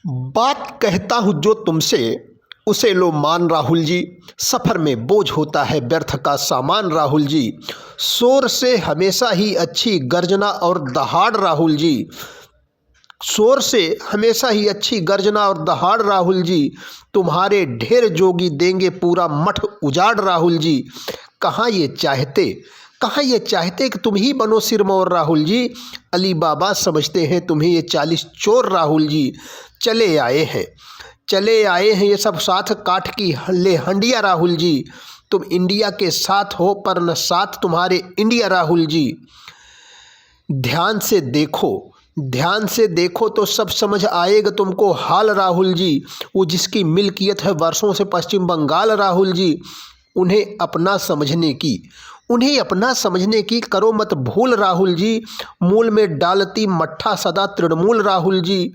बात कहता हूँ जो तुमसे उसे लो मान राहुल जी। सफ़र में बोझ होता है व्यर्थ का सामान राहुल जी। शोर से हमेशा ही अच्छी गर्जना और दहाड़ राहुल जी। शोर से हमेशा ही अच्छी गर्जना और दहाड़ राहुल जी। तुम्हारे ढेर जोगी देंगे पूरा मठ उजाड़ राहुल जी। कहाँ ये चाहते कि तुम ही बनो सिरमौर राहुल जी। अली बाबा समझते हैं तुम्हें ये 40 चोर राहुल जी। चले आए हैं ये सब साथ काठ की ले हंडिया राहुल जी। तुम इंडिया के साथ हो पर न साथ तुम्हारे इंडिया राहुल जी। ध्यान से देखो तो सब समझ आएगा तुमको हाल राहुल जी। वो जिसकी मिल्कियत है वर्षों से पश्चिम बंगाल राहुल जी। उन्हें अपना समझने की करो मत भूल राहुल जी। मूल में डालती मट्ठा सदा तृणमूल राहुल जी।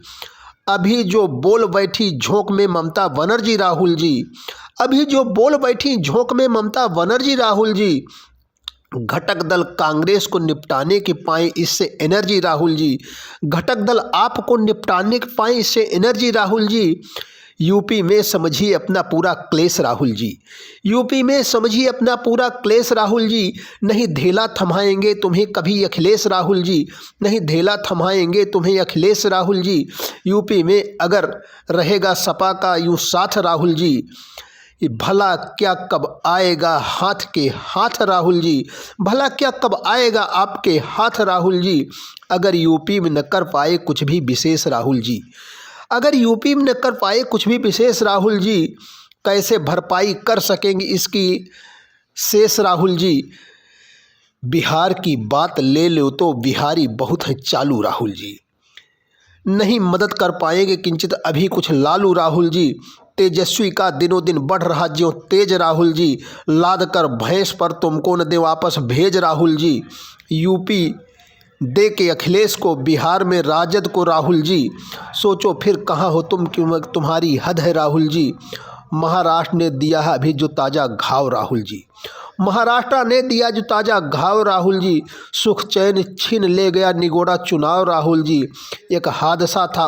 अभी जो बोल बैठी झोंक में ममता बनर्जी राहुल जी। घटक दल कांग्रेस को निपटाने के पाए इससे एनर्जी राहुल जी। घटक दल आपको निपटाने के पाए इससे एनर्जी राहुल जी। यूपी में समझिए अपना पूरा क्लेश राहुल जी। नहीं ढेला थमाएंगे तुम्हें कभी अखिलेश राहुल जी। यूपी में अगर रहेगा सपा का यूं साथ राहुल जी। ये भला क्या कब आएगा आपके हाथ राहुल जी। अगर यूपी में न कर पाए कुछ भी विशेष राहुल जी। कैसे भरपाई कर सकेंगे इसकी शेष राहुल जी। बिहार की बात ले लो तो बिहारी बहुत है चालू राहुल जी। नहीं मदद कर पाएंगे किंचित अभी कुछ लालू राहुल जी। तेजस्वी का दिनों दिन बढ़ रहा ज्यों तेज राहुल जी। लाद कर भैंस पर तुमको न दे वापस भेज राहुल जी। यूपी दे के अखिलेश को बिहार में राजद को राहुल जी। सोचो फिर कहाँ हो तुम क्यों तुम्हारी हद है राहुल जी। महाराष्ट्र ने दिया है अभी जो ताज़ा घाव राहुल जी। सुख चैन छीन ले गया निगोड़ा चुनाव राहुल जी। एक हादसा था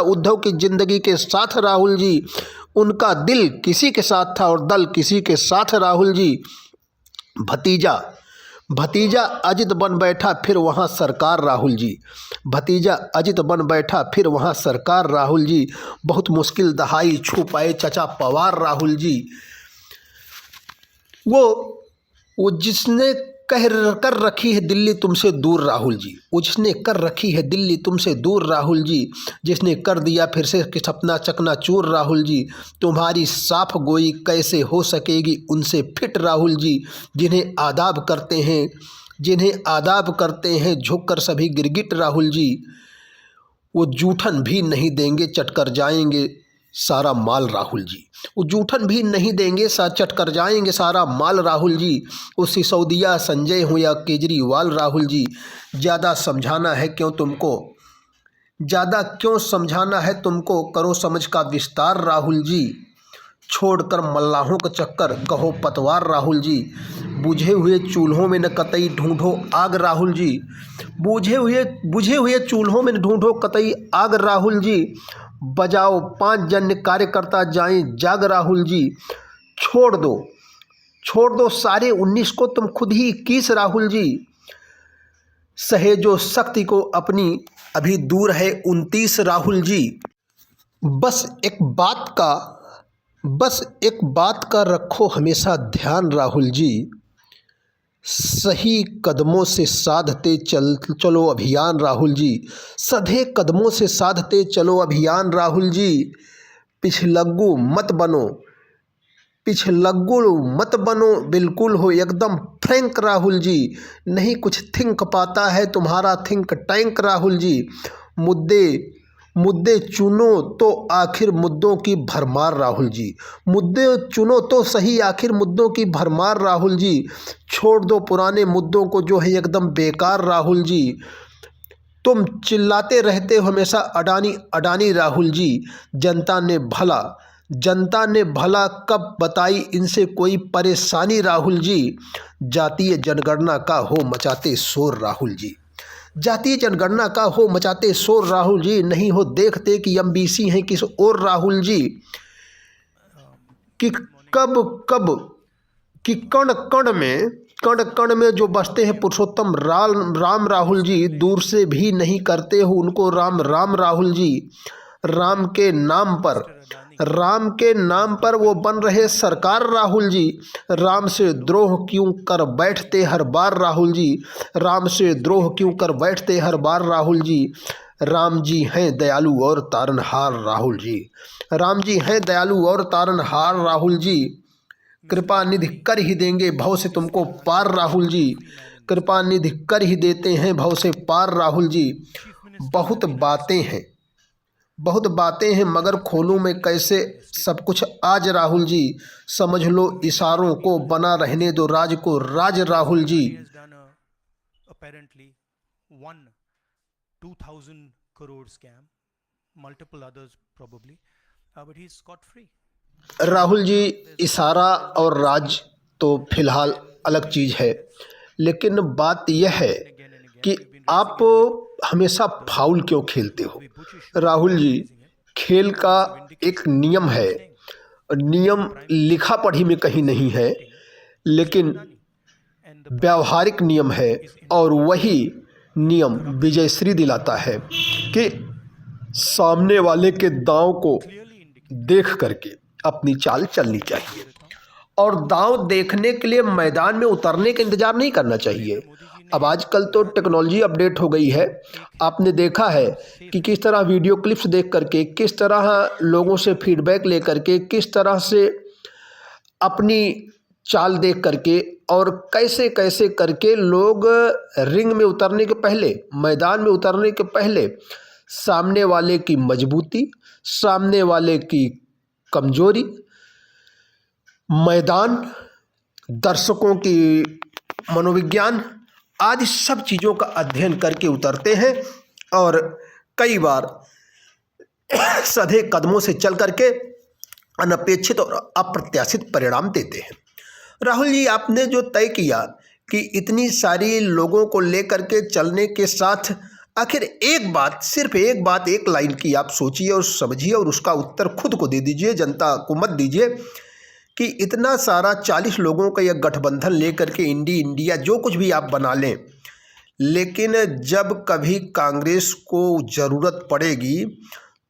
उद्धव की जिंदगी के साथ राहुल जी। उनका दिल किसी के साथ था और दल किसी के साथ राहुल जी। भतीजा अजित बन बैठा फिर वहाँ सरकार राहुल जी। बहुत मुश्किल दहाई छू पाए चचा पवार राहुल जी। वो जिसने कर रखी है दिल्ली तुमसे दूर राहुल जी। जिसने कर दिया फिर से सपना चकनाचूर राहुल जी। तुम्हारी साफ गोई कैसे हो सकेगी उनसे फिट राहुल जी। जिन्हें आदाब करते हैं झुक कर सभी गिरगिट राहुल जी। वो जूठन भी नहीं देंगे चट कर जाएंगे सारा माल राहुल जी। वो सिसोदिया संजय हो या केजरीवाल राहुल जी। ज़्यादा क्यों समझाना है तुमको करो समझ का विस्तार राहुल जी। छोड़कर मल्लाहों का चक्कर कहो पतवार राहुल जी। बुझे हुए चूल्हों में न कतई ढूंढो आग राहुल जी। बजाओ 5 जन कार्यकर्ता जाएं जाग राहुल जी। छोड़ दो सारे 19 को तुम खुद ही 21 राहुल जी। सहेजो शक्ति को अपनी अभी दूर है 29 राहुल जी। बस एक बात का रखो हमेशा ध्यान राहुल जी। सही कदमों से साधते चलो अभियान राहुल जी। सधे कदमों से साधते चलो अभियान राहुल जी। पिछलग्गू मत बनो बिल्कुल हो एकदम फ्रैंक राहुल जी। नहीं कुछ थिंक पाता है तुम्हारा थिंक टैंक राहुल जी। मुद्दे चुनो तो आखिर मुद्दों की भरमार राहुल जी। राहुल जी। छोड़ दो पुराने मुद्दों को जो है एकदम बेकार राहुल जी। तुम चिल्लाते रहते हो हमेशा अडानी राहुल जी। जनता ने भला कब बताई इनसे कोई परेशानी राहुल जी। जातीय जनगणना का हो मचाते शोर राहुल जी। जातीय जनगणना का हो मचाते शोर राहुल जी, नहीं हो देखते कि एमबीसी हैं किस और राहुल जी, कि कब कब कि कण कण में जो बसते हैं पुरुषोत्तम राम राहुल जी, दूर से भी नहीं करते हो उनको राम राम राहुल जी। राम के नाम पर वो बन रहे सरकार राहुल जी। राम से द्रोह क्यों कर बैठते हर बार राहुल जी, राम से द्रोह क्यों कर बैठते हर बार राहुल जी। राम जी हैं दयालु और तारनहार राहुल जी, राम जी हैं दयालु और तारनहार राहुल जी। कृपा निधि कर ही देंगे भव से तुमको पार राहुल जी, कृपा निधि कर ही देते हैं भव से पार राहुल जी। बहुत बातें हैं मगर खोलूं मैं कैसे सब कुछ आज राहुल जी, समझ लो इशारों को बना रहने दो राज को राज Rahul ji. Apparently one 2000 crore scam, multiple others probably, but he's scot free. Rahul ji, इशारा और राज तो फिलहाल अलग चीज़ है, लेकिन बात यह है कि आप हमेशा फाउल क्यों खेलते हो राहुल जी। खेल का एक नियम है, नियम लिखा पढ़ी में कहीं नहीं है, लेकिन व्यावहारिक नियम है, और वही नियम विजयश्री दिलाता है कि सामने वाले के दांव को देख करके अपनी चाल चलनी चाहिए, और दांव देखने के लिए मैदान में उतरने का इंतजार नहीं करना चाहिए। अब आजकल तो टेक्नोलॉजी अपडेट हो गई है, आपने देखा है कि किस तरह वीडियो क्लिप्स देख करके, किस तरह लोगों से फीडबैक ले करके, किस तरह से अपनी चाल देख करके, और कैसे कैसे करके लोग रिंग में उतरने के पहले, मैदान में उतरने के पहले सामने वाले की मजबूती, सामने वाले की कमजोरी, मैदान, दर्शकों की मनोविज्ञान आदि सब चीज़ों का अध्ययन करके उतरते हैं, और कई बार सधे कदमों से चल करके अनपेक्षित और अप्रत्याशित परिणाम देते हैं। राहुल जी, आपने जो तय किया कि इतनी सारी लोगों को लेकर के चलने के साथ आखिर एक बात, सिर्फ एक बात, एक लाइन की आप सोचिए और समझिए, और उसका उत्तर खुद को दे दीजिए, जनता को मत दीजिए, कि इतना सारा 40 लोगों का यह गठबंधन लेकर के इंडिया जो कुछ भी आप बना लें, लेकिन जब कभी कांग्रेस को ज़रूरत पड़ेगी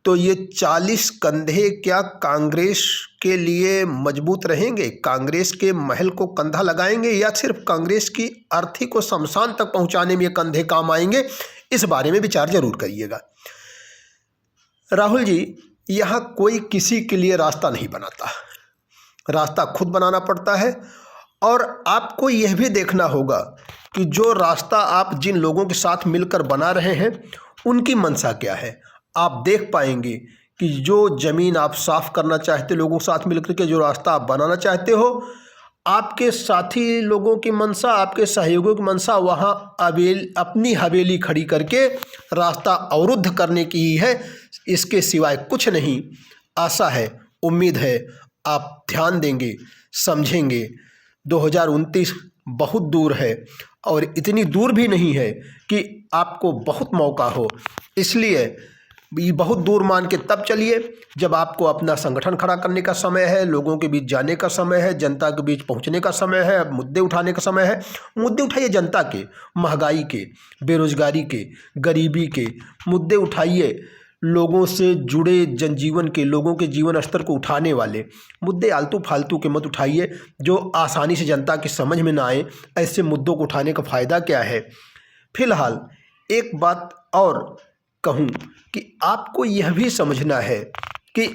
तो ये 40 कंधे क्या कांग्रेस के लिए मजबूत रहेंगे? कांग्रेस के महल को कंधा लगाएंगे, या सिर्फ कांग्रेस की अर्थी को शमशान तक पहुंचाने में ये कंधे काम आएंगे? इस बारे में विचार जरूर करिएगा। राहुल जी, यहाँ कोई किसी के लिए रास्ता नहीं बनाता, रास्ता खुद बनाना पड़ता है, और आपको यह भी देखना होगा कि जो रास्ता आप जिन लोगों के साथ मिलकर बना रहे हैं उनकी मंशा क्या है। आप देख पाएंगे कि जो ज़मीन आप साफ करना चाहते लोगों के साथ मिलकर के, जो रास्ता आप बनाना चाहते हो, आपके साथी लोगों की मंशा, आपके सहयोगियों की मंशा वहाँ अपनी हवेली खड़ी करके रास्ता अवरुद्ध करने की ही है, इसके सिवाय कुछ नहीं। आशा है, उम्मीद है आप ध्यान देंगे, समझेंगे। 2029 बहुत दूर है, और इतनी दूर भी नहीं है कि आपको बहुत मौका हो, इसलिए ये बहुत दूर मान के तब चलिए जब आपको अपना संगठन खड़ा करने का समय है, लोगों के बीच जाने का समय है, जनता के बीच पहुंचने का समय है, मुद्दे उठाने का समय है। मुद्दे उठाइए जनता के, महंगाई के, बेरोजगारी के, गरीबी के मुद्दे उठाइए, लोगों से जुड़े जनजीवन के, लोगों के जीवन स्तर को उठाने वाले मुद्दे आलतू फालतू के मत उठाइए जो आसानी से जनता की समझ में ना आए। ऐसे मुद्दों को उठाने का फ़ायदा क्या है। फिलहाल एक बात और कहूँ कि आपको यह भी समझना है कि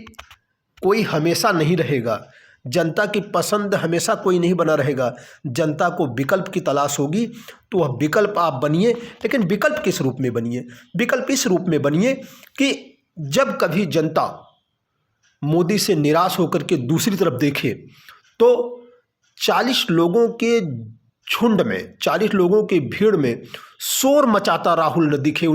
कोई हमेशा नहीं रहेगा, जनता की पसंद हमेशा कोई नहीं बना रहेगा। जनता को विकल्प की तलाश होगी, तो वह विकल्प आप बनिए, लेकिन विकल्प किस रूप में बनिए? विकल्प इस रूप में बनिए कि जब कभी जनता मोदी से निराश होकर के दूसरी तरफ देखे तो 40 लोगों के झुंड में, 40 लोगों की भीड़ में शोर मचाता राहुल न दिखे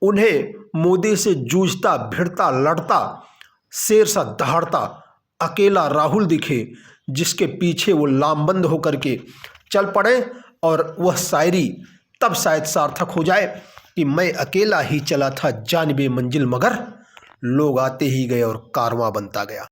उन्हें मोदी से जूझता, भिड़ता, लड़ता, शेर सा दहाड़ता अकेला राहुल दिखे, जिसके पीछे वो लामबंद होकर के चल पड़े और वह शायरी तब शायद सार्थक हो जाए कि मैं अकेला ही चला था जानिबे मंजिल, मगर लोग आते ही गए और कारवां बनता गया।